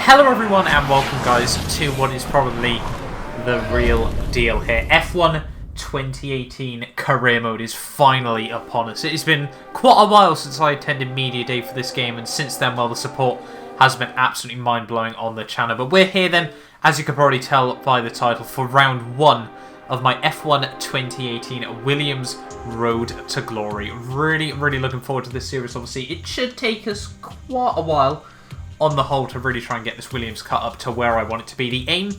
Hello everyone and welcome guys to what is probably the real deal here. F1 2018 Career Mode is finally upon us. It has been quite a while since I attended Media Day for this game, and since then, well, the support has been absolutely mind-blowing on the channel. But we're here then, as you can probably tell by the title, for round one of my F1 2018 Williams Road to Glory. Really looking forward to this series. Obviously, it should take us quite a while on the whole to really try and get this Williams cut up to where I want it to be. The aim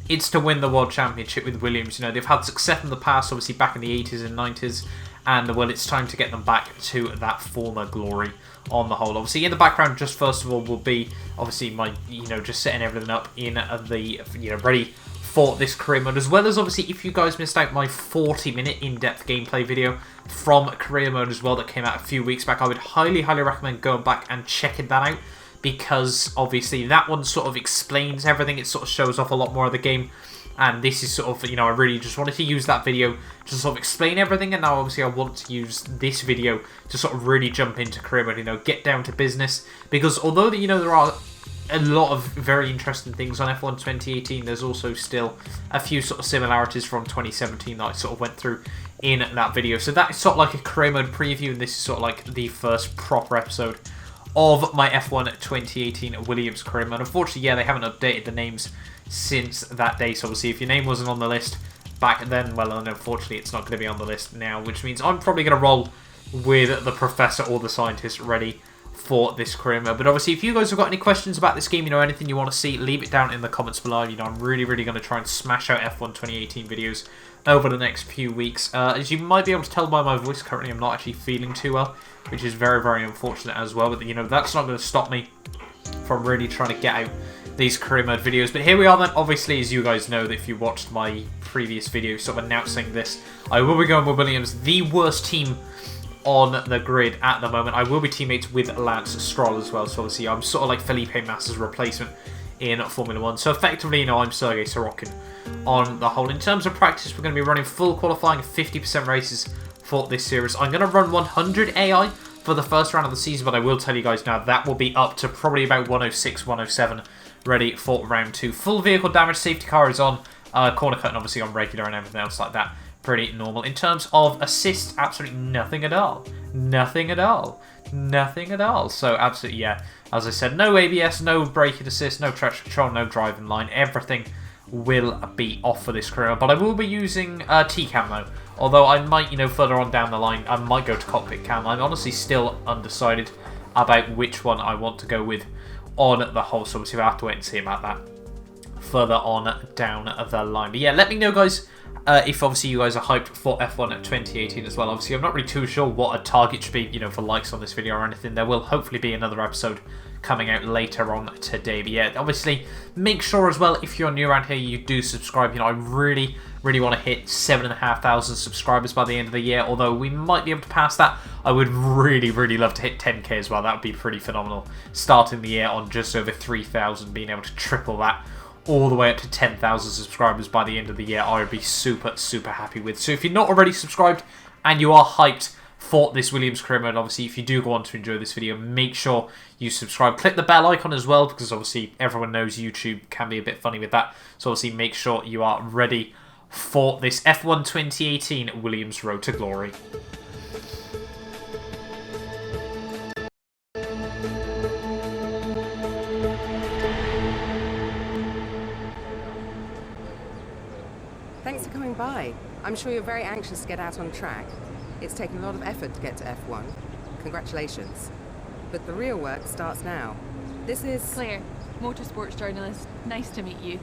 is to win the World Championship with Williams. You know, they've had success in the past, obviously back in the 80s and 90s, and well, it's time to get them back to that former glory on the whole. Obviously, in the background, just first of all, will be obviously my, just setting everything up in the, ready for this career mode, as well as obviously if you guys missed out my 40-minute in-depth gameplay video from career mode as well that came out a few weeks back, I would highly recommend going back and checking that out, because obviously that one sort of explains everything. It sort of shows off a lot more of the game, and this is sort of, I really just wanted to use that video to sort of explain everything, and now obviously I want to use this video to sort of really jump into career mode, get down to business, because although there are a lot of very interesting things on F1 2018, there's also still a few sort of similarities from 2017 that I sort of went through in that video. So that is sort of like a career mode preview, and this is sort of like the first proper episode of my F1 2018 Williams career mode. Unfortunately, yeah, they haven't updated the names since that day, so obviously if your name wasn't on the list back then, well, unfortunately it's not going to be on the list now, which means I'm probably going to roll with the professor or the scientist ready for this career mode. But obviously, if you guys have got any questions about this game, anything you want to see, leave it down in the comments below. I'm really going to try and smash out F1 2018 videos over the next few weeks. As you might be able to tell by my voice, currently I'm not actually feeling too well, which is very unfortunate as well. But that's not going to stop me from really trying to get out these career mode videos. But here we are then. Obviously, as you guys know, that if you watched my previous video sort of announcing this, I will be going with Williams, the worst team on the grid at the moment. I will be teammates with Lance Stroll as well, so obviously I'm sort of like Felipe Massa's replacement in Formula 1. So effectively, I'm Sergei Sorokin on the whole. In terms of practice, we're going to be running full qualifying 50% races for this series. I'm going to run 100 AI for the first round of the season, but I will tell you guys now that will be up to probably about 106, 107 ready for round 2. Full vehicle damage, safety car is on, corner cutting obviously on regular, and everything else like that pretty normal. In terms of assist, absolutely nothing at all. Nothing at all. So absolutely, yeah, as I said, no ABS, no braking assist, no traction control, no driving line. Everything will be off for this career, but I will be using T-Cam though. Although I might, further on down the line, I might go to cockpit cam. I'm honestly still undecided about which one I want to go with on the whole, so obviously I have to wait and see about that further on down the line. But yeah, let me know, guys, if obviously you guys are hyped for F1 2018 as well. Obviously, I'm not really too sure what a target should be, for likes on this video or anything. There will hopefully be another episode coming out later on today. But yeah, obviously, make sure as well, if you're new around here, you do subscribe. I really want to hit 7,500 subscribers by the end of the year. Although we might be able to pass that, I would really love to hit 10k as well. That would be pretty phenomenal. Starting the year on just over 3,000, being able to triple that all the way up to 10,000 subscribers by the end of the year, I would be super happy with. So if you're not already subscribed and you are hyped for this Williams career mode, obviously if you do go on to enjoy this video, make sure you subscribe. Click the bell icon as well, because obviously everyone knows YouTube can be a bit funny with that. So obviously make sure you are ready for this F1 2018 Williams Road to Glory. Thanks for coming by. I'm sure you're very anxious to get out on track. It's taken a lot of effort to get to F1. Congratulations. But the real work starts now. This is Claire, motorsports journalist. Nice to meet you.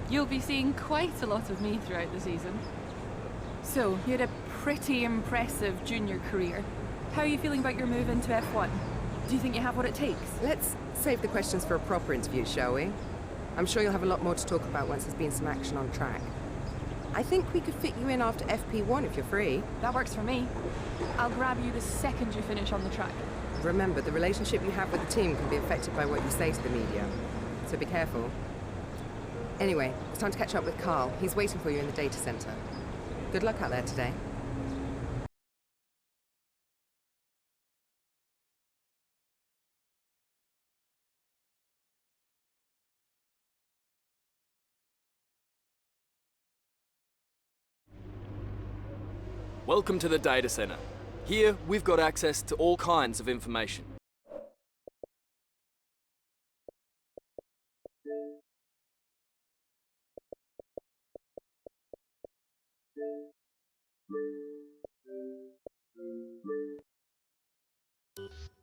You'll be seeing quite a lot of me throughout the season. So, you had a pretty impressive junior career. How are you feeling about your move into F1? Do you think you have what it takes? Let's save the questions for a proper interview, shall we? I'm sure you'll have a lot more to talk about once there's been some action on track. I think we could fit you in after FP1 if you're free. That works for me. I'll grab you the second you finish on the track. Remember, the relationship you have with the team can be affected by what you say to the media, so be careful. Anyway, it's time to catch up with Carl. He's waiting for you in the data center. Good luck out there today. Welcome to the data center. Here, we've got access to all kinds of information.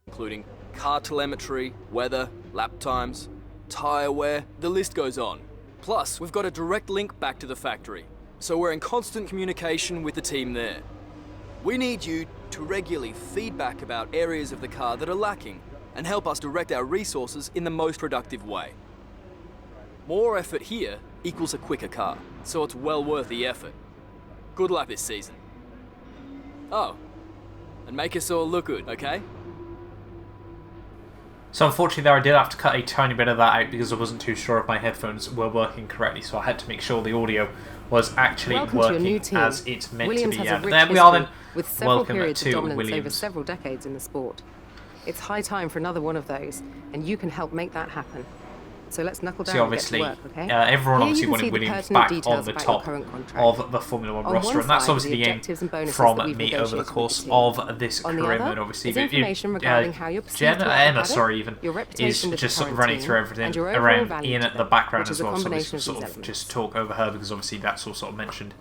Including car telemetry, weather, lap times, tyre wear, the list goes on. Plus, we've got a direct link back to the factory, so we're in constant communication with the team there. We need you to regularly feedback about areas of the car that are lacking and help us direct our resources in the most productive way. More effort here equals a quicker car, so it's well worth the effort. Good luck this season. Oh, and make us all look good, okay? So unfortunately there I did have to cut a tiny bit of that out because I wasn't too sure if my headphones were working correctly, so I had to make sure the audio was actually working as it's meant to be. Has a rich there we are then. With several Welcome periods to of dominance Williams. over several decades in the sport. It's high time for another one of those, and you can help make that happen. So let's knuckle down and get to work, okay? Everyone Here obviously you can wanted see the Williams pertinent back on details the about your top current contract. of the Formula 1 On roster, one and that's side, obviously the the aim objectives and bonuses from that we've me over the negotiated course with the team. of this On the career other mode. Obviously, is information regarding how you're perceived to work Emma, at it, sorry, even your reputation is with just the sort of current running team, through everything and your overall around value in to the them, background which as is a well. So combination we of sort these of elements. just talk over her because obviously that's all sort of mentioned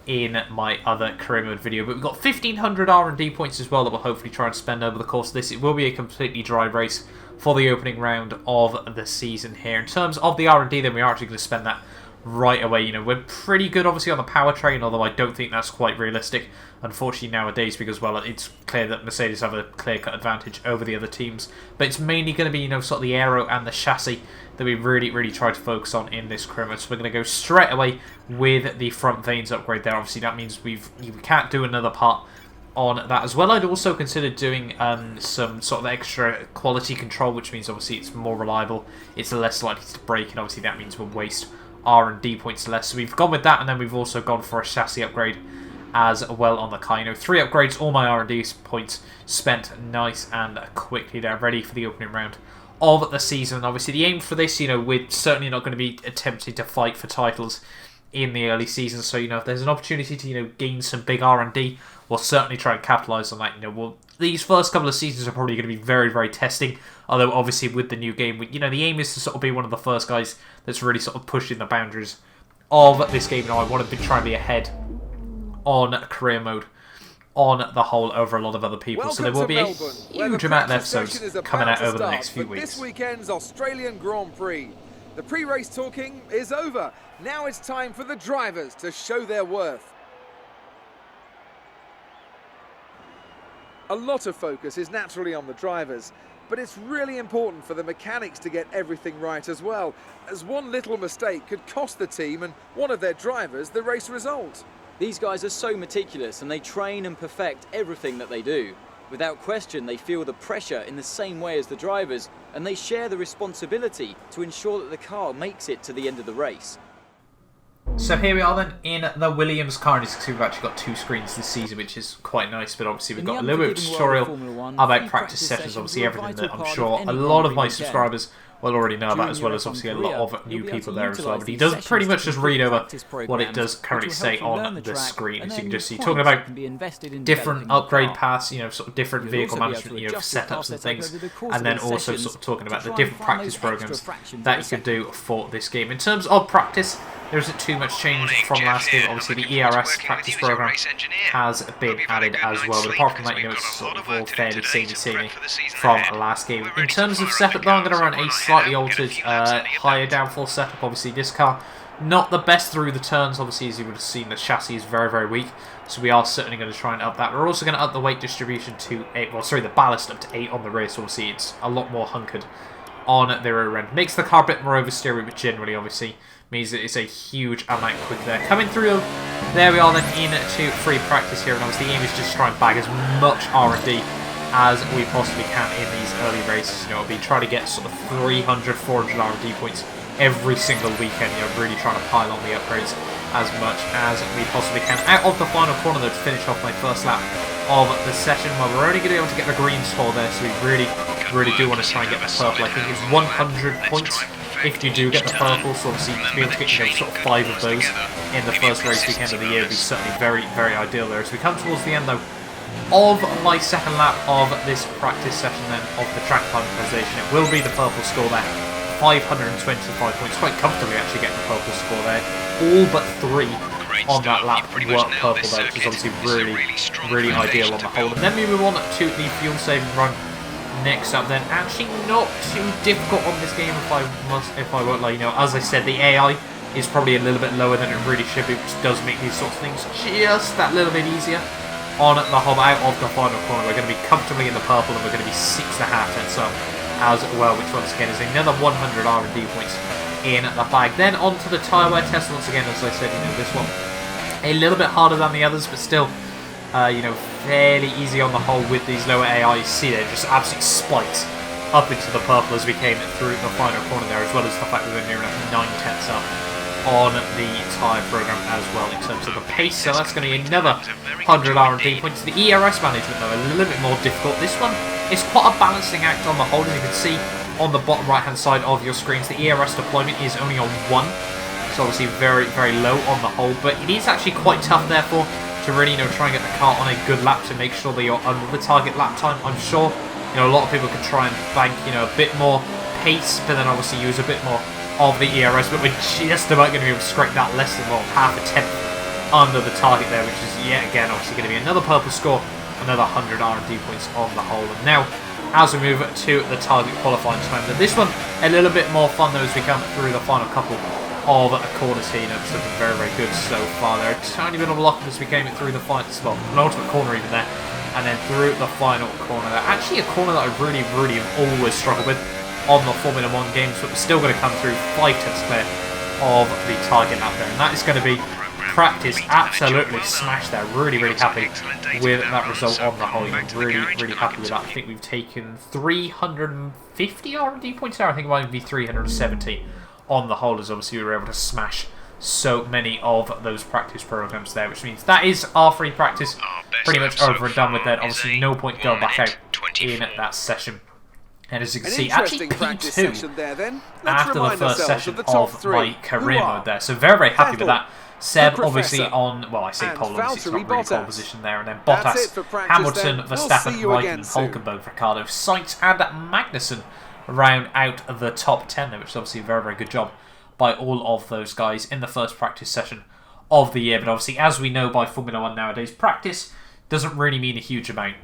in my other career mode video. But we've got 1,500 R&D points as well that we'll hopefully try and spend over the course of this. It will be a completely dry race for the opening round of the season here. In terms of the R&D, then we're actually going to spend that right away. You know, we're pretty good obviously on the powertrain, although I don't think that's quite realistic, unfortunately, nowadays, because, well, it's clear that Mercedes have a clear-cut advantage over the other teams. But it's mainly going to be, you know, sort of the aero and the chassis that we really try to focus on in this career mode. So we're going to go straight away with the front vanes upgrade there. Obviously, that means we can't do another part on that as well. I'd also consider doing some sort of extra quality control, which means obviously it's more reliable, it's less likely to break, and obviously that means we'll waste R&D points less. So we've gone with that, and then we've also gone for a chassis upgrade as well on the car. You know, 3 upgrades, all my R&D points spent nice and quickly there, ready for the opening round of the season. Obviously the aim for this, you know, we're certainly not going to be attempting to fight for titles in the early season, so, you know, if there's an opportunity to, you know, gain some big R&D, we'll certainly try and capitalise on that. You know, these first couple of seasons are probably going to be very testing, although obviously with the new game, you know, the aim is to sort of be one of the first guys that's really sort of pushing the boundaries of this game. You know, I want to try and be ahead on career mode on the whole over a lot of other people. Welcome so there will be Melbourne, a huge amount of episodes coming out over the next few weeks. This weekend's Australian Grand Prix. The pre-race talking is over. Now it's time for the drivers to show their worth. A lot of focus is naturally on the drivers, but it's really important for the mechanics to get everything right as well, as one little mistake could cost the team and one of their drivers the race result. These guys are so meticulous and they train and perfect everything that they do. Without question, they feel the pressure in the same way as the drivers, and they share the responsibility to ensure that the car makes it to the end of the race. So here we are then in the Williams car, and as you can see, we've actually got 2 screens this season, which is quite nice, but obviously we've got a little bit of tutorial about practice sessions, obviously everything that I'm sure a lot of my subscribers will already know about, as well as obviously a lot of new people there as well. But he does pretty much just read over what it does currently say on the screen, as you can just see, talking about different upgrade paths, you know, sort of different vehicle management, you know, setups and things, and then also sort of talking about the different practice programs that you can do for this game. In terms of practice, there isn't too much change from last game. Obviously the ERS practice program has been added as well, but apart from that, you know, it's sort of all fairly samey from last game. In terms of setup though, I'm going to run a slightly altered higher downforce setup. Obviously this car not the best through the turns, obviously, as you would have seen, the chassis is very weak, so we are certainly going to try and up that. We're also going to up the weight distribution to 8, well sorry, the ballast up to 8 on the rear, so obviously it's a lot more hunkered on the rear end. Makes the car a bit more oversteery, but generally obviously means that it's a huge amount quicker there. Coming through, there we are then into free practice here, and obviously the aim is just to try and bag as much R&D as we possibly can in these early races. You know, we'll be trying to get sort of 300, 400 R&D points every single weekend, you know, really trying to pile on the upgrades as much as we possibly can. Out of the final corner though, to finish off my first lap of the session, well, we're only going to be able to get the green score there, so we really do want to try and get the purple. I think it's 100 points if you do get the purple. So obviously to be able to get, you know, sort of 5 of those in the first race weekend of the year would be certainly very, very ideal there. As we come towards the end though of my second lap of this practice session then of the track optimization, it will be the purple score there. 525 points, quite comfortably actually getting the purple score there. All but 3 on that lap were purple though, which is obviously really ideal on the whole. And then we move on to the fuel saving run next up then. Actually not too difficult on this game if I won't lie, you know, as I said, the AI is probably a little bit lower than it really should be, which does make these sorts of things just that little bit easier. On the whole, out of the final corner, we're going to be comfortably in the purple and we're going to be 6.5 tenths up as well, which once again is another 100 R&D points in the bag. Then on to the tyre wear test. Once again, as I said, you know, this one a little bit harder than the others, but still, you know, fairly easy on the whole with these lower AIs. See there, just absolute spikes up into the purple as we came through the final corner there, as well as the fact that we're near enough 9 tenths up on the tyre program as well in terms of the pace. So that's going to be another 100 R&D points. The ERS management though, a little bit more difficult. This one is quite a balancing act on the whole. As you can see on the bottom right hand side of your screens, the ERS deployment is only on 1. So obviously very, very low on the whole, but it is actually quite tough therefore to really, you know, try and get the car on a good lap to make sure that you're under the target lap time. I'm sure, you know, a lot of people could try and bank, you know, a bit more pace, but then obviously use a bit more of the ERS, but we're just about going to be able to scrape that less than, well, half a tenth under the target there, which is yet again obviously going to be another purple score, another 100 R&D points on the whole. And now, as we move to the target qualifying time, this one a little bit more fun though as we come through the final couple of corners here. You know, it's looking very, very good so far there. A tiny bit of luck as we came through the final, well, penultimate corner even there, and then through the final corner there. Actually a corner that I really have always struggled with on the Formula 1 games, but we're still going to come through 5 tenths clear of the target out there, and that is going to be practice absolutely smashed there. Really happy with that result on the whole. Really happy with that. I think we've taken 350 R&D points there. I think it might be 370 on the whole, as obviously we were able to smash so many of those practice programs there, which means that is our free practice pretty much over and done with that. Obviously no point going back out in that session. And as you can see, actually P2 there, then. after the first session of my career mode there. So very happy with that. Seb obviously on, well, I say pole, obviously it's not really pole position there. And then Bottas, Hamilton, Verstappen, Raikkonen, Hulkenberg, Ricciardo, Sainz and Magnussen round out the top 10 there, which is obviously a very good job by all of those guys in the first practice session of the year. But obviously, as we know by Formula 1 nowadays, practice doesn't really mean a huge amount.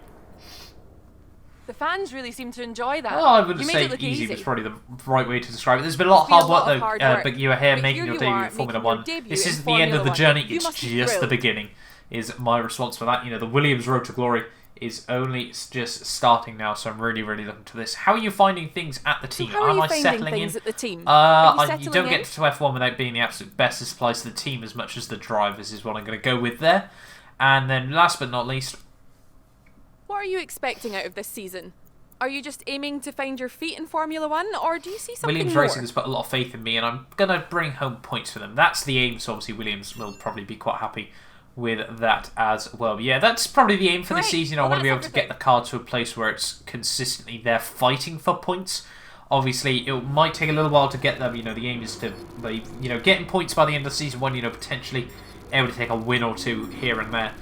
The fans really seem to enjoy that. Well, I wouldn't say easy was probably the right way to describe it. There's been a lot of hard work though, but you are here making your debut in Formula 1. This isn't the end of the journey, it's just the beginning, is my response for that. You know, the Williams road to glory is only just starting now, so I'm really looking to this. How are you finding things at the team? So am I settling in? At the team? You don't get to F1 without being the absolute best. This applies to the team as much as the drivers is what I'm going to go with there. And then last but not least, what are you expecting out of this season? Are you just aiming to find your feet in Formula 1, or do you see something Williams more? Racing has put a lot of faith in me, and I'm going to bring home points for them. That's the aim, so obviously Williams will probably be quite happy with that as well. Yeah, that's probably the aim for the season. I want to be able to get the car to a place where it's consistently there fighting for points. Obviously, it might take a little while to get them. You know, the aim is to be, you know, getting points by the end of season 1, you know, potentially able to take a win or two here and there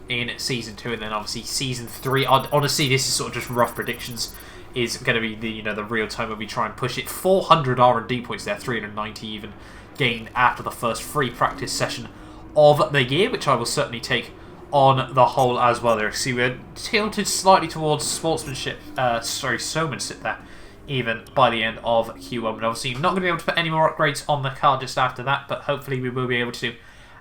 in season 2, and then obviously season 3. Honestly, this is sort of just rough predictions. Is going to be the, you know, the real time when we try and push it. 400 R&D points there, 390 even gained after the first free practice session of the year, which I will certainly take on the whole as well. There, see, we're tilted slightly towards sportsmanship, showmanship there, even by the end of Q1. But obviously, not going to be able to put any more upgrades on the car just after that, but hopefully we will be able to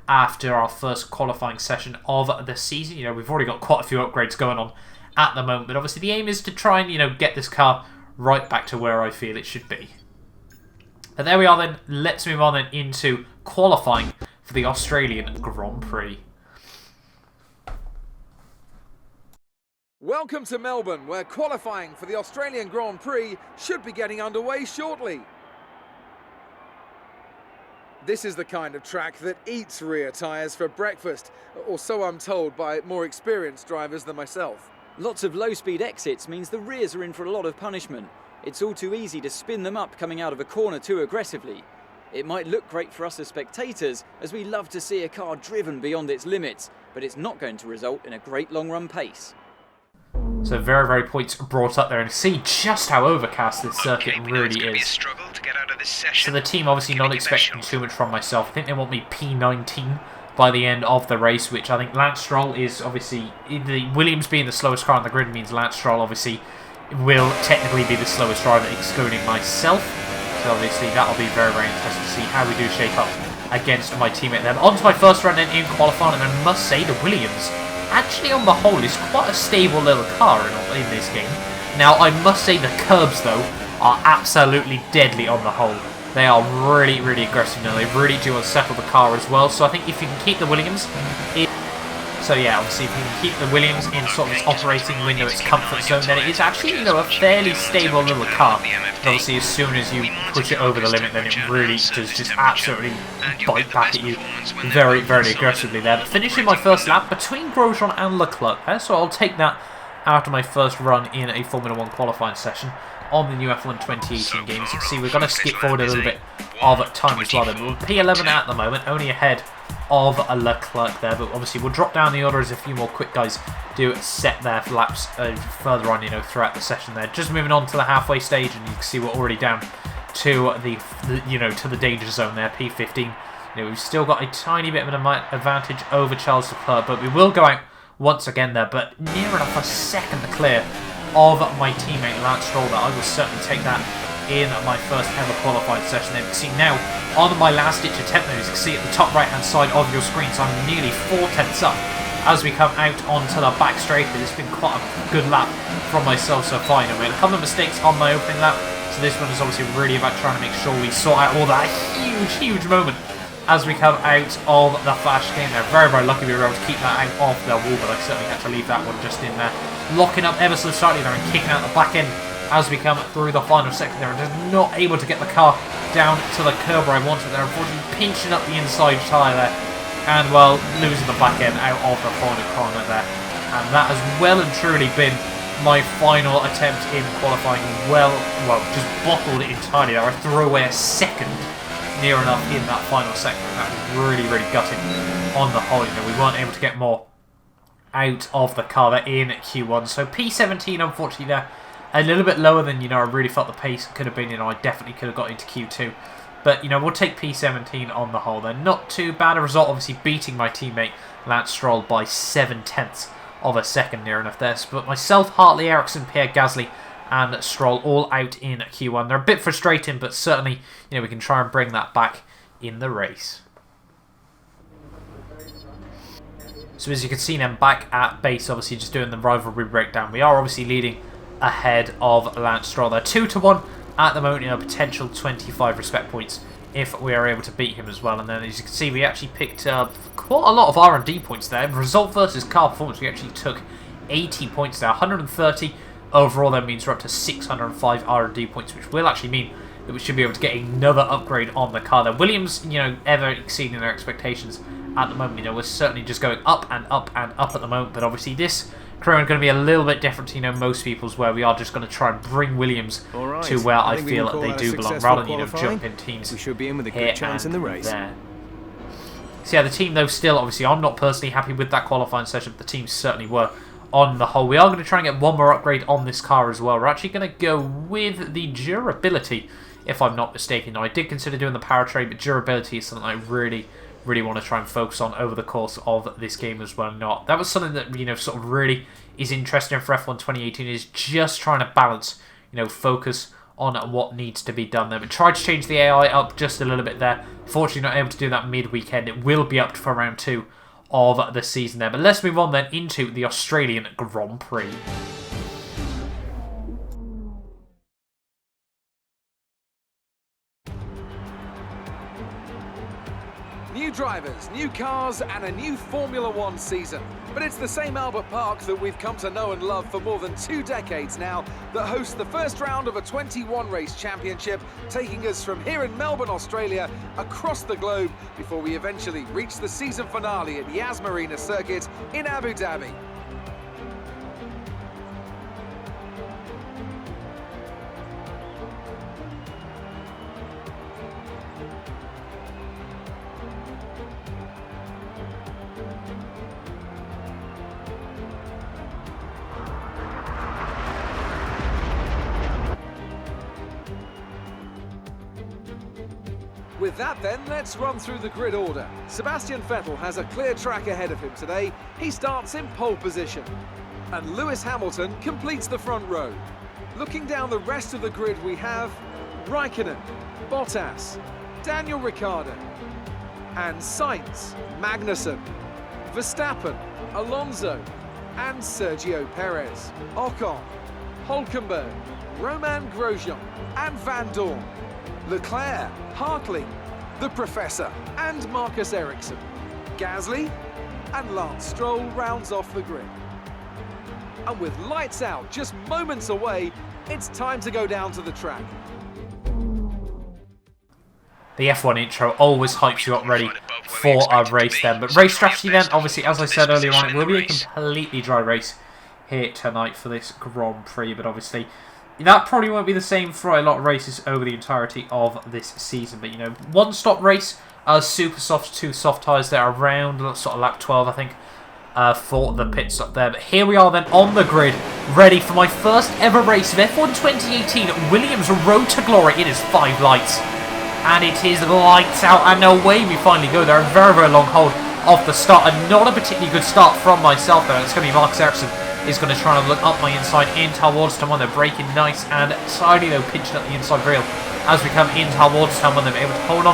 after our first qualifying session of the season. You know, we've already got quite a few upgrades going on at the moment, but obviously the aim is to try and, you know, get this car right back to where I feel it should be. But there we are then. Let's move on then into qualifying for the Australian Grand Prix. Welcome to Melbourne, where qualifying for the Australian Grand Prix should be getting underway shortly. This is the kind of track that eats rear tyres for breakfast, or so I'm told by more experienced drivers than myself. Lots of low-speed exits means the rears are in for a lot of punishment. it's all too easy to spin them up coming out of a corner too aggressively. It might look great for us as spectators, as we love to see a car driven beyond its limits, but it's not going to result in a great long-run pace. So very, very points brought up there, and see just how overcast this circuit really is. So the team obviously not expecting too much from myself. I think they want me P19 by the end of the race, which I think Lance Stroll is obviously... Williams being the slowest car on the grid means Lance Stroll obviously will technically be the slowest driver, excluding myself. So obviously that'll be very, very interesting to see how we do shape up against my teammate then. On to my first run then in qualifying, and I must say the Williams, actually on the whole, is quite a stable little car in this game. Now I must say the curbs though are absolutely deadly on the whole. They are really, really aggressive now. They really do unsettle the car as well. So I think if you can keep the Williams in... So yeah, obviously if you can keep the Williams in sort of its operating window, its comfort zone, then it is actually, you know, a fairly stable little car. But obviously as soon as you push it over the limit, then it really does just absolutely bite back at you very, very aggressively there. But finishing my first lap between Grosjean and Leclerc there, so I'll take that after my first run in a Formula 1 qualifying session on the new F1 2018 game. As you can see, we're going to skip forward a little bit of time as well. Then we're P11 at the moment, only ahead of a Leclerc there, but obviously we'll drop down the order as a few more quick guys do set their laps further on, you know, throughout the session there. Just moving on to the halfway stage, and you can see we're already down to to the danger zone there, P15. You know, we've still got a tiny bit of an advantage over Charles Leclerc, but we will go out once again there, but near enough a second clear of my teammate Lance Stroll there. I will certainly take that in my first ever qualifying session. There you can see now on my last ditch attempt there, you can see at the top right hand side of your screen, so I'm nearly 4/10 up as we come out onto the back straight. It's been quite a good lap from myself so far. You know, we had a couple of mistakes on my opening lap, so this one is obviously really about trying to make sure we sort out all that huge moment as we come out of the flash game there. Very, very lucky we were able to keep that out of the wall, but I certainly had to leave that one just in there. Locking up ever so slightly there and kicking out the back end as we come through the final sector there, and just not able to get the car down to the curb where I wanted there. Unfortunately pinching up the inside tyre there, and well, losing the back end out of the final corner there. And that has well and truly been my final attempt in qualifying. Well, just bottled it entirely there. I threw away a second near enough in that final sector, and that was really, really gutting on the whole. You know, we weren't able to get more out of the car there in Q1. So P17, unfortunately, there a little bit lower than, you know, I really felt the pace could have been. You know, I definitely could have got into Q2. But, you know, we'll take P17 on the whole there. Not too bad a result, obviously beating my teammate Lance Stroll by 7/10 of a second near enough there. But myself, Hartley, Ericsson, Pierre Gasly and Stroll all out in Q1. They're a bit frustrating, but certainly, you know, we can try and bring that back in the race. So as you can see then, back at base, obviously just doing the rivalry breakdown. We are obviously leading ahead of Lance Stroll. They're 2-1 at the moment, you know, potential 25 respect points if we are able to beat him as well. And then as you can see, we actually picked up quite a lot of R&D points there. Result versus car performance, we actually took 80 points there, 130 overall. That means we're up to 605 R&D points, which will actually mean that we should be able to get another upgrade on the car there. Williams, you know, ever exceeding their expectations at the moment. You know, we're certainly just going up and up and up at the moment, but obviously this career is going to be a little bit different to, you know, most people's, where we are just going to try and bring Williams to where I feel that they do belong, rather than, you know, jump in teams. We should be in with a good chance in the race. So yeah, the team though, still, obviously, I'm not personally happy with that qualifying session, but the team certainly were on the whole. We are going to try and get one more upgrade on this car as well. We're actually going to go with the durability, if I'm not mistaken. Now, I did consider doing the powertrain, but durability is something I really want to try and focus on over the course of this game as well. That was something that, you know, sort of really is interesting for F1 2018, is just trying to balance, you know, focus on what needs to be done there. But tried to change the AI up just a little bit there. Fortunately not able to do that mid-weekend. It will be up for round 2 of the season there. But let's move on then into the Australian Grand Prix. New drivers, new cars and a new Formula 1 season. But it's the same Albert Park that we've come to know and love for more than 2 decades now that hosts the first round of a 21 race championship, taking us from here in Melbourne, Australia, across the globe before we eventually reach the season finale at Yas Marina Circuit in Abu Dhabi. With that then, let's run through the grid order. Sebastian Vettel has a clear track ahead of him today. He starts in pole position. And Lewis Hamilton completes the front row. Looking down the rest of the grid, we have Raikkonen, Bottas, Daniel Ricciardo, and Sainz, Magnussen, Verstappen, Alonso, and Sergio Perez, Ocon, Hülkenberg, Romain Grosjean, and Van Dorn, Leclerc, Hartley, the Professor, and Marcus Ericsson. Gasly and Lance Stroll rounds off the grid. And with lights out just moments away, it's time to go down to the track. The F1 intro always hypes you up ready for a race then. But race strategy then, obviously, as I said earlier on, it will be a completely dry race here tonight for this Grand Prix. But obviously, that probably won't be the same for a lot of races over the entirety of this season. But, you know, one-stop race, super soft, 2 soft tyres there around sort of lap 12, I think, for the pit stop there. But here we are then on the grid, ready for my first ever race of F1 2018 Williams Road to Glory. It is 5 lights. And it is lights out, and away we finally go there. A very, very long hold off the start, and not a particularly good start from myself though. It's going to be Marcus Ericsson is going to try and look up my inside in towards turn 1. They're braking nice and tidy though, pinching up the inside rail as we come in towards turn 1. They're able to hold on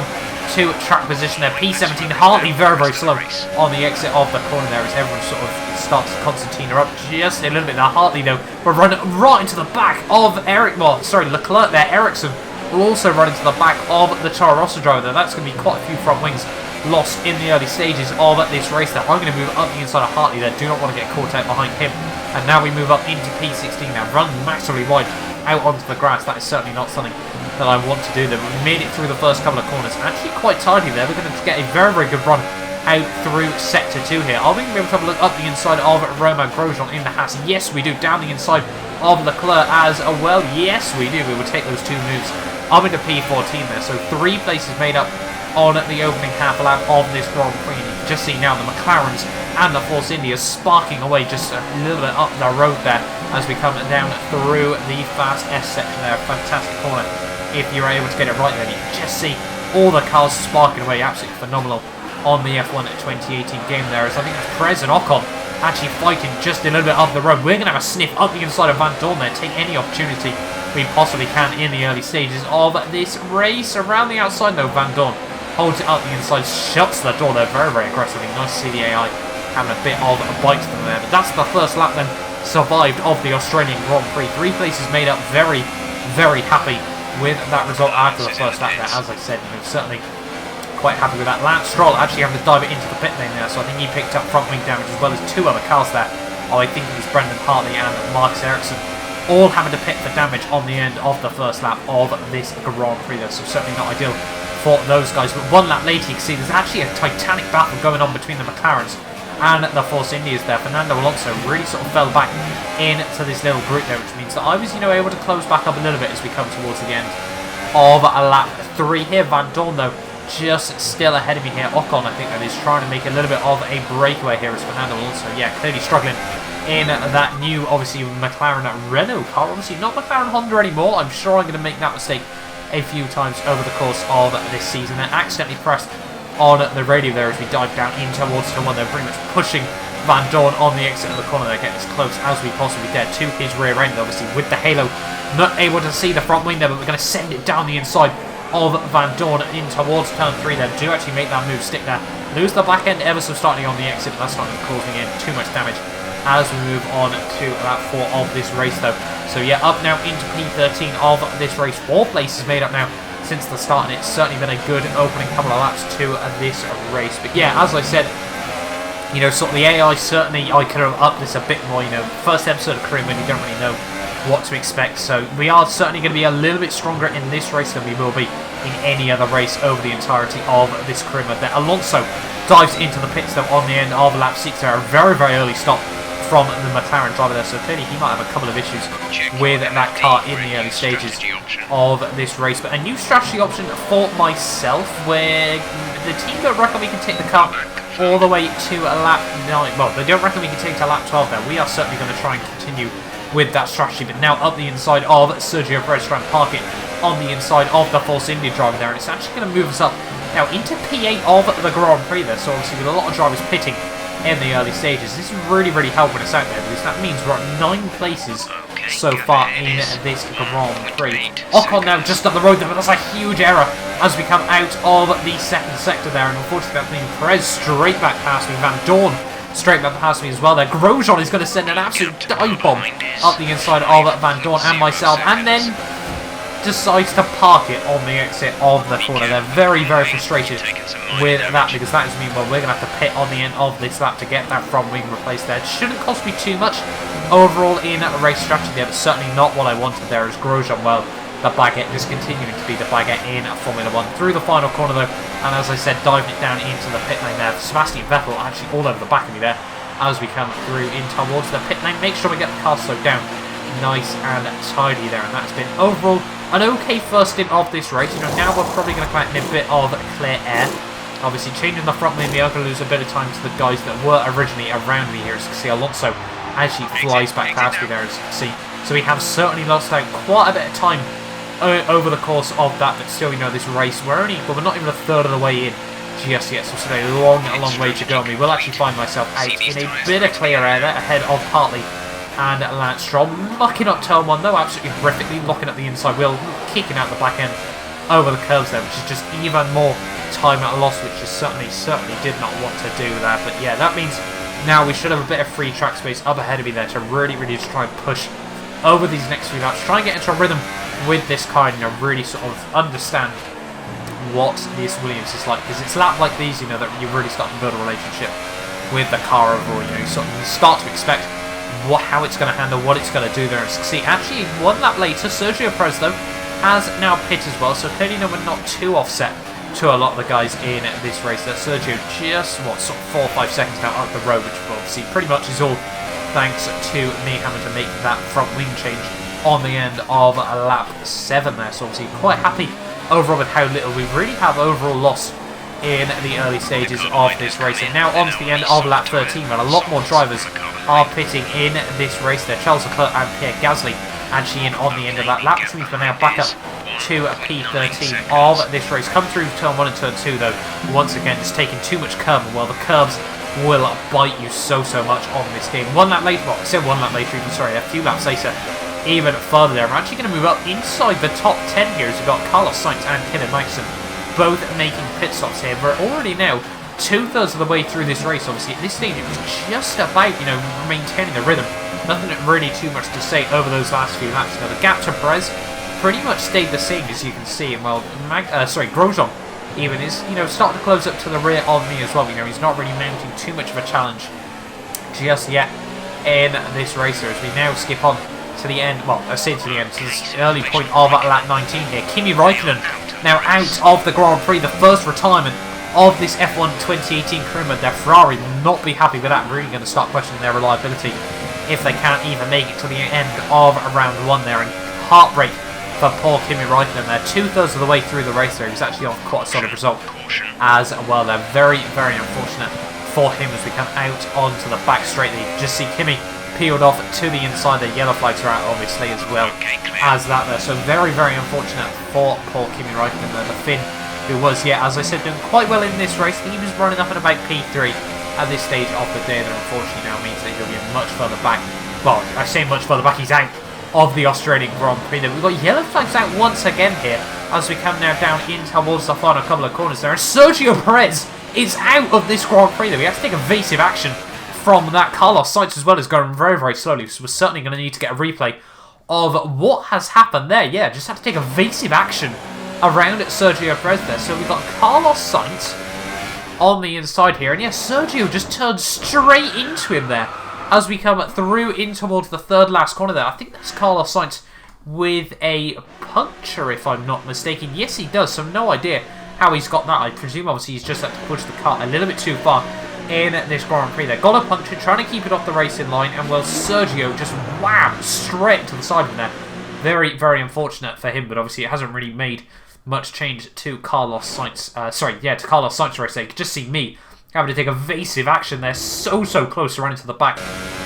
to track position there. P17 Hartley very, very slow on the exit of the corner there as everyone sort of starts to concertina up just a little bit there. Hartley though will run right into the back of Leclerc there. Ericsson will also run into the back of the Toro Rosso driver there. That's going to be quite a few front wings lost in the early stages of this race there. I'm going to move up the inside of Hartley there. Do not want to get caught out behind him. And now we move up into P16 now. Run massively wide out onto the grass. That is certainly not something that I want to do there. We made it through the first couple of corners. Actually quite tidy there. We're going to get a very, very good run out through Sector 2 here. Are we going to be able to have a look up the inside of Romain Grosjean in the Haas? Yes, we do. Down the inside of Leclerc as well. Yes, we do. We will take those 2 moves up into P14 there. So 3 places made up on the opening half lap of this Grand Prix. You can just see now the McLarens and the Force Indias sparking away just a little bit up the road there as we come down through the Fast S section there. Fantastic corner if you're able to get it right there. You can just see all the cars sparking away. Absolutely phenomenal on the F1 2018 game there. As I think it's Perez and Ocon actually fighting just a little bit up the road. We're going to have a sniff up the inside of Van Dorn there. Take any opportunity we possibly can in the early stages of this race. Around the outside though, Van Dorn holds it up the inside, shuts the door there very, very aggressively. Nice to see the AI having a bit of a bite to them there. But that's the first lap then survived of the Australian Grand Prix. 3 places made up. Very, very happy with that result after the first lap there. As I said, you know, certainly quite happy with that. Lance Stroll actually having to dive it into the pit lane there, so I think he picked up front wing damage as well as 2 other cars there. I think it was Brendan Hartley and Marcus Ericsson all having to pit for damage on the end of the first lap of this Grand Prix there, so certainly not ideal for those guys. But 1 lap later you can see there's actually a titanic battle going on between the McLarens and the Force Indias there. Fernando Alonso really sort of fell back into this little group there, which means that I was, you know, able to close back up a little bit as we come towards the end of lap 3 here. Van Dorn though just still ahead of me here. Ocon, I think, that is trying to make a little bit of a breakaway here as Fernando Alonso, yeah, clearly struggling in that new, obviously, McLaren Renault car. Obviously not McLaren Honda anymore. I'm sure I'm going to make that mistake a few times over the course of this season. They're accidentally pressed on the radio there as we dive down in towards turn 1. They're pretty much pushing Van Dorn on the exit of the corner. They're getting as close as we possibly dare to his rear end, obviously, with the halo. Not able to see the front wing there, but we're going to send it down the inside of Van Dorn in towards turn 3 there. Do actually make that move stick there. Lose the back end ever so slightly on the exit, but that's not going to cause me too much damage as we move on to lap 4 of this race though. So yeah, up now into P13 of this race. 4 places made up now since the start, and it's certainly been a good opening couple of laps to this race. But yeah, as I said, you know, sort of the AI, certainly I could have upped this a bit more. You know, first episode of Career Mode, you don't really know what to expect, so we are certainly going to be a little bit stronger in this race than we will be in any other race over the entirety of this Career Mode there. Alonso dives into the pits though on the end of lap 6 there. A very, very early stop from the McLaren driver there, so clearly he might have a couple of issues with that car in the early stages of this race. But a new strategy option for myself, where the team don't reckon we can take the car all the way to lap 9. Well, they don't reckon we can take to lap 12 there. We are certainly going to try and continue with that strategy, but now up the inside of Sergio Perez, trying to park it on the inside of the Force India driver there, and it's actually going to move us up now into P8 of the Grand Prix there. So obviously with a lot of drivers pitting in the early stages, this is really, really helping us out there, because that means we're at 9 places so far in this Grand Prix. Ocon now just up the road there, but that's a huge error as we come out of the second sector there, and unfortunately that means Perez straight back past me, Van Dorn straight back past me as well there. Grosjean is going to send an absolute dive bomb up the inside of Van Dorn and myself, and then decides to park it on the exit of the corner. They're very, very frustrated with that, because that is mean, well, we're going to have to pit on the end of this lap to get that front wing replaced there. It shouldn't cost me too much overall in race strategy there, but certainly not what I wanted there, as Grosjean, well, the baguette just continuing to be the baguette in Formula 1 through the final corner though, and as I said, diving it down into the pit lane there. Sebastian Vettel actually all over the back of me there as we come through in towards the pit lane. Make sure we get the car slowed down nice and tidy there, and that's been overall an okay first stint of this race. You know, now we're probably going to come out in a bit of clear air. Obviously, changing the front wing, we are going to lose a bit of time to the guys that were originally around me here. As you can see, Alonso actually flies back past me there, as you can see. So we have certainly lost out quite a bit of time over the course of that, but still, you know, this race, we're not even a third of the way in just yet, so still a long way to go, and we will actually find myself out in a bit of clear air there, ahead of Hartley and Lance Stroll, mucking up turn 1 though, absolutely horrifically, locking up the inside wheel, kicking out the back end over the curves there, which is just even more time at a loss, which is certainly did not want to do that. But yeah, that means now we should have a bit of free track space up ahead of me there to really just try and push over these next few laps, try and get into a rhythm with this car, and, you know, really sort of understand what this Williams is like, because it's laps like these, you know, that you really start to build a relationship with the car overall. You know, you start to expect how it's going to handle, what it's going to do there, and succeed. Actually, 1 lap later, Sergio Perez though has now pit as well, so clearly, you know, we're not too offset to a lot of the guys in this race. That Sergio just sort of 4 or 5 seconds now up the road, which obviously pretty much is all thanks to me having to make that front wing change on the end of lap 7 there. So obviously quite happy overall with how little we really have overall lost in the early stages of this race. And now on to the end of lap 13, where a lot more drivers are pitting in this race there. Charles Leclerc and Pierre Gasly actually in on the end of that lap, which means we're now back up to P13 of this race. Come through turn 1 and turn 2 though, once again it's taking too much curve, and well, the curves will bite you so much on this game. 1 lap later, well, I said 1 lap later, even, sorry, a few laps later, even further there. I'm actually going to move up inside the top 10 here, as we've got Carlos Sainz and Kevin Magnussen both making pit stops here. We're already now 2/3 of the way through this race. Obviously at this stage it was just about, you know, maintaining the rhythm. Nothing really too much to say over those last few laps. Now the gap to Perez pretty much stayed the same, as you can see, and well, Grosjean even is, you know, starting to close up to the rear of me as well. You know, he's not really mounting too much of a challenge just yet in this racer, as we now skip on to the end, well, I say to the end, to this early point of lap 19 here. Kimi Räikkönen now out of the Grand Prix, the first retirement of this F1 2018 Career Mode. Their Ferrari will not be happy with that, really going to start questioning their reliability if they can't even make it to the end of round 1 there, and heartbreak for poor Kimi Räikkönen there. 2/3 of the way through the race there, he was actually on quite a solid result as well. They're very unfortunate for him as we come out onto the back straight. You just see Kimi peeled off to the inside. The yellow flags are out obviously as well as that there. So very unfortunate for poor Kimi Räikkönen there, the Finn, who was, yeah, as I said, doing quite well in this race. He was running up at about P3 at this stage of the day. That unfortunately now means that he'll be much further back. Well, I say much further back, he's out of the Australian Grand Prix. We've got yellow flags out once again here as we come now down in towards the final couple of corners there. And Sergio Perez is out of this Grand Prix. We have to take evasive action from that. Carlos Sainz as well is going very slowly, so we're certainly going to need to get a replay of what has happened there. Yeah, just have to take evasive action around Sergio Perez there. So we've got Carlos Sainz on the inside here, and yeah, Sergio just turned straight into him there as we come through in towards the third last corner there. I think that's Carlos Sainz with a puncture, if I'm not mistaken. Yes, he does, so no idea how he's got that. I presume obviously he's just had to push the car a little bit too far in this Grand Prix there. Got a puncture, trying to keep it off the racing line, and well, Sergio just wham straight to the side of him there. Very unfortunate for him, but obviously it hasn't really made much change to Carlos Sainz. To Carlos Sainz race. You can just see me having to take evasive action there, so close to running to the back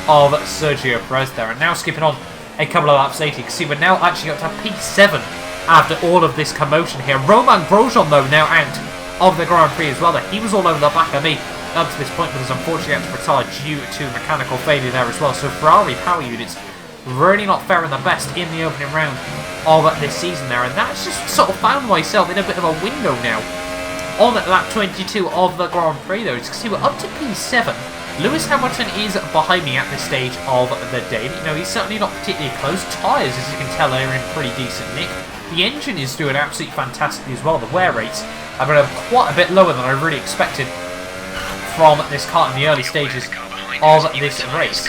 of Sergio Perez there. And now skipping on a couple of laps later, you can see we're now actually up to P7 after all of this commotion here. Romain Grosjean, though, now out of the Grand Prix as well. He was all over the back of me up to this point, because unfortunately had to retire due to mechanical failure there as well. So Ferrari power units really not faring the best in the opening round of this season there, and that's just sort of found myself in a bit of a window now on lap 22 of the Grand Prix though. As you can see, we're up to P7. Lewis Hamilton is behind me at this stage of the day. You know, he's certainly not particularly close. Tyres, as you can tell, are in pretty decent nick. The engine is doing absolutely fantastically as well. The wear rates have been quite a bit lower than I really expected from this car in the early stages of this race.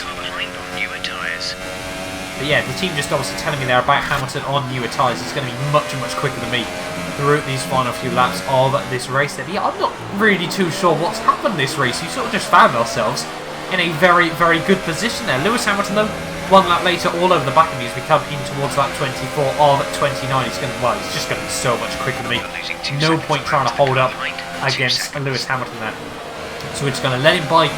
But yeah, the team just obviously telling me there about Hamilton on newer tyres. It's going to be much, much quicker than me through these final few laps of this race. But yeah, I'm not really too sure what's happened this race. We sort of just found ourselves in a very, very good position there. Lewis Hamilton, though, 1 lap later, all over the back of me as we come in towards lap 24 of 29. He's just going to be so much quicker than me. No point trying to hold up against Lewis Hamilton there. So we're just going to let him bite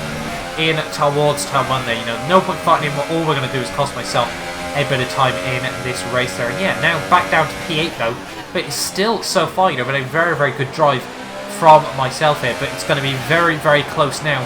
in towards turn 1 there. You know, no point fighting him. All we're going to do is cost myself a bit of time in this race there. And yeah, now back down to P8 though. But it's still so far, you know, but a very, very good drive from myself here. But it's going to be very, very close now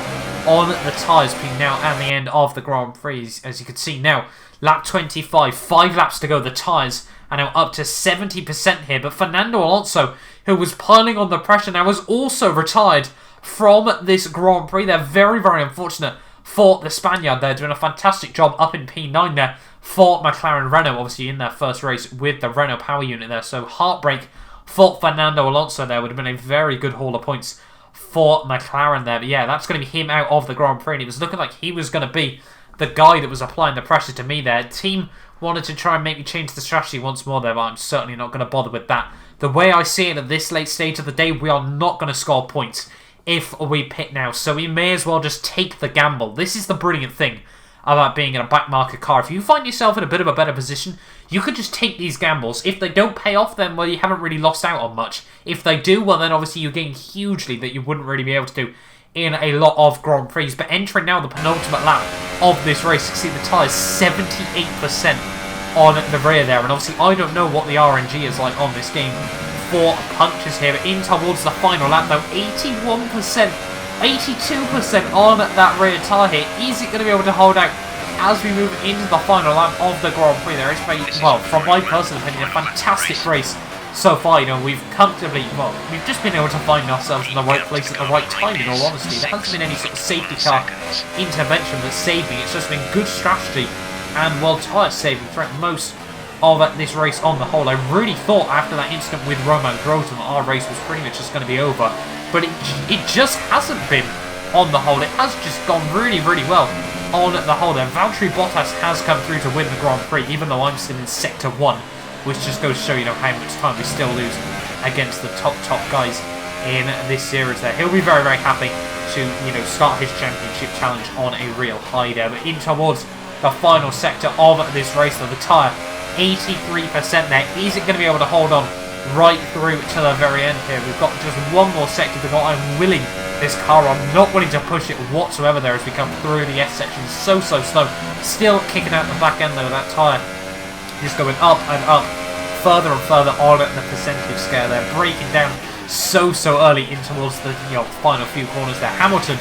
on the tyres between now and the end of the Grand Prix. As you can see now, lap 25, 5 laps to go. The tyres are now up to 70% here. But Fernando Alonso, who was piling on the pressure now, was also retired from this Grand Prix. They're very, very unfortunate for the Spaniard. They're doing a fantastic job up in P9 there for McLaren Renault, obviously in their first race with the Renault power unit there. So heartbreak for Fernando Alonso there. Would have been a very good haul of points for McLaren there. But yeah, that's going to be him out of the Grand Prix. And it was looking like he was going to be the guy that was applying the pressure to me there. Team wanted to try and make me change the strategy once more there, but I'm certainly not going to bother with that. The way I see it at this late stage of the day, we are not going to score points if we pit now. So we may as well just take the gamble. This is the brilliant thing about being in a back market car. If you find yourself in a bit of a better position, you could just take these gambles. If they don't pay off, then, well, you haven't really lost out on much. If they do, well, then obviously you gain hugely that you wouldn't really be able to do in a lot of Grand Prix. But entering now the penultimate lap of this race, you can see the tyres 78% on the rear there. And obviously I don't know what the RNG is like on this game for punches here. But in towards the final lap though, 81%. 82% on that rear tyre here. Is it going to be able to hold out as we move into the final lap of the Grand Prix there? It's been, well, from my personal opinion, a fantastic race so far. You know, we've comfortably, well, we've just been able to find ourselves in the right place at the right time, in all honesty. There hasn't been any sort of safety car intervention that's saved me. It's just been good strategy and, well, tyre saving throughout most of this race on the whole. I really thought after that incident with Romain Grosjean that our race was pretty much just going to be over. But it just hasn't been on the whole. It has just gone really, really well on the whole there. Valtteri Bottas has come through to win the Grand Prix, even though I'm still in Sector 1, which just goes to show you know how much time we still lose against the top guys in this series there. He'll be very, very happy to, you know, start his championship challenge on a real high there. But in towards the final sector of this race, though, the tyre 83% there. Is it going to be able to hold on right through to the very end here? We've got just one more sector to go. I'm willing this car. I'm not willing to push it whatsoever there as we come through the S section. So slow. Still kicking out the back end though. That tyre is going up and up, further and further on the percentage scale there. Breaking down so early in towards the final few corners there. Hamilton,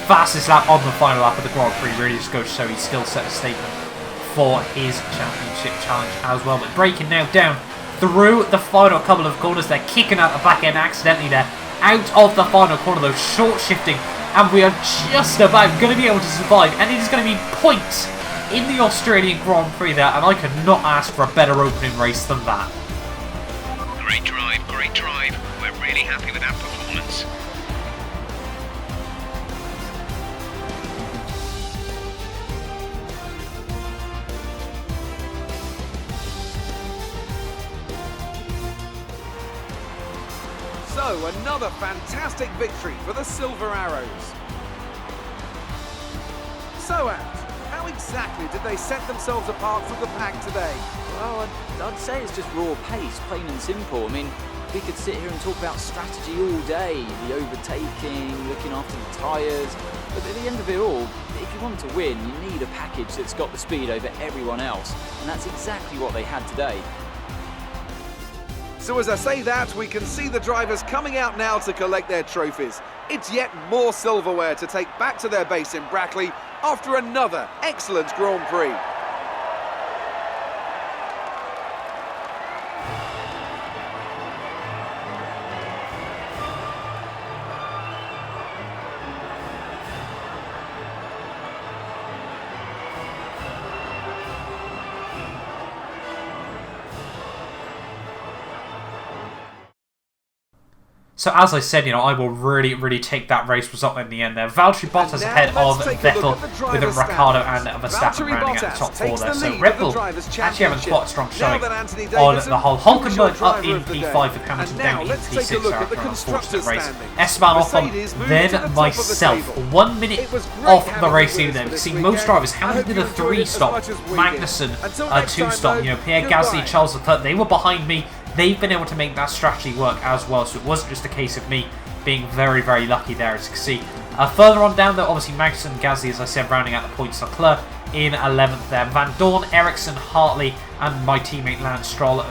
fastest lap on the final lap of the Grand Prix. Really just goes to show he still set a statement for his championship challenge as well. But breaking now down through the final couple of corners, they're kicking out the back end accidentally there. Out of the final corner though, short shifting, and we are just about going to be able to survive. And it is going to be points in the Australian Grand Prix there, and I could not ask for a better opening race than that. Great drive. We're really happy with that performance. So, another fantastic victory for the Silver Arrows. So, Ant, how exactly did they set themselves apart from the pack today? Well, I'd say it's just raw pace, plain and simple. I mean, we could sit here and talk about strategy all day, the overtaking, looking after the tyres, but at the end of it all, if you want to win, you need a package that's got the speed over everyone else, and that's exactly what they had today. So as I say that, we can see the drivers coming out now to collect their trophies. It's yet more silverware to take back to their base in Brackley after another excellent Grand Prix. So as I said, I will really take that race result in the end there. Valtteri Bottas ahead of Vettel with Ricciardo and Verstappen rounding out the top 4 there. So Red Bull actually having quite a strong showing on the whole. Hulkenberg up in P5 with Hamilton down in P6 after an unfortunate race. Esteban Ocon, then myself. 1 minute off the race lead there. You see most drivers, Hamilton did a 3-stop, Magnussen a 2-stop. Pierre Gasly, Charles Leclerc, they were behind me. They've been able to make that strategy work as well, so it wasn't just a case of me being very lucky there, as you can see. Further on down, though, obviously Magnussen and Gasly, as I said, rounding out the points. Leclerc in 11th there. Van Dorn, Ericsson, Hartley, and my teammate Lance Stroll.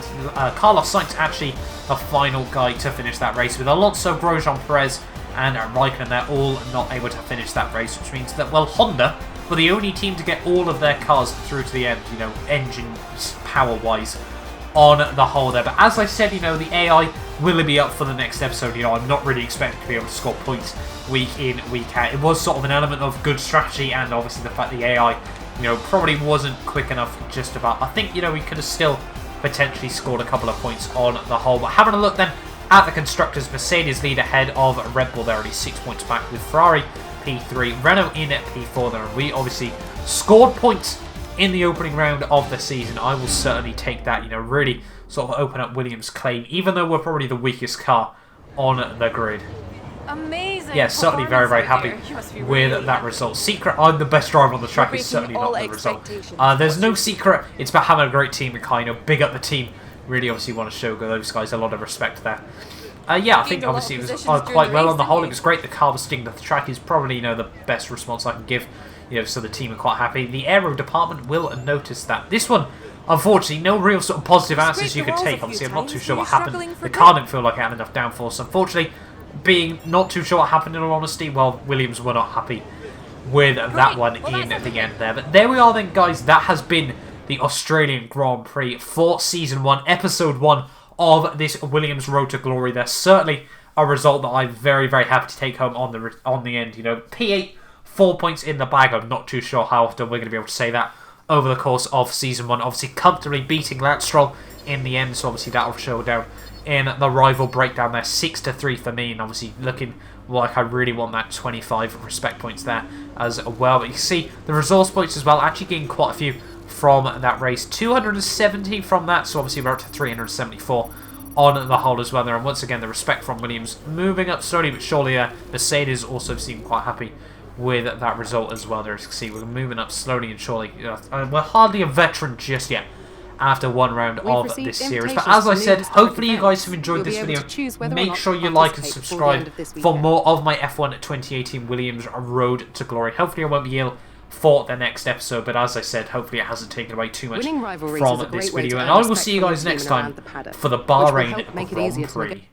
Carlos Sainz actually the final guy to finish that race, with Alonso, Grosjean, Perez, and Raikkonen. They're all not able to finish that race, which means that, well, Honda were the only team to get all of their cars through to the end, engines power-wise, on the whole there. But as I said, the AI will be up for the next episode. I'm not really expecting to be able to score points week in, week out. It was sort of an element of good strategy, and obviously the fact the AI, probably wasn't quick enough just about. I think, we could have still potentially scored a couple of points on the whole. But having a look then at the Constructors, Mercedes lead ahead of Red Bull. They're already 6 points back, with Ferrari P3, Renault in at P4 there. And we obviously scored points in the opening round of the season. I will certainly take that, really sort of open up Williams' claim, even though we're probably the weakest car on the grid. Amazing. Yeah, certainly very happy with that result. Secret, I'm the best driver on the track is certainly not the result. There's no secret. It's about having a great team and kind of big up the team. Really obviously want to show those guys a lot of respect there. Yeah, I think obviously it was quite well on the whole. It was great. The car was sticking to the track is probably, the best response I can give. So the team are quite happy. The aero department will notice that. This one, unfortunately, no real sort of positive answers you could take. Obviously, I'm not too sure what happened. The car didn't feel like it had enough downforce. Unfortunately, being not too sure what happened in all honesty, well, Williams were not happy with that one in the end there. But there we are then, guys. That has been the Australian Grand Prix for Season 1, Episode 1 of this Williams Road to Glory. There's certainly a result that I'm very happy to take home on the end. P8. 4 points in the bag. I'm not too sure how often we're going to be able to say that over the course of Season 1. Obviously, comfortably beating Lance Stroll in the end, so obviously that will show down in the rival breakdown there. 6-3 for me, and obviously looking like I really want that 25 respect points there as well. But you can see the resource points as well, actually getting quite a few from that race. 270 from that, so obviously we're up to 374 on the whole as well there. And once again, the respect from Williams moving up slowly but surely there. Mercedes also seem quite happy with that result as well there. As you can see, we're moving up slowly and surely. We're hardly a veteran just yet after one round of this series. But as I said, hopefully you guys have enjoyed this video. Make sure you like and subscribe for more of my F1 2018 Williams Road to Glory. Hopefully I won't be ill for the next episode, but as I said, hopefully it hasn't taken away too much from this video. And I will see you guys next time for the Bahrain Grand Prix.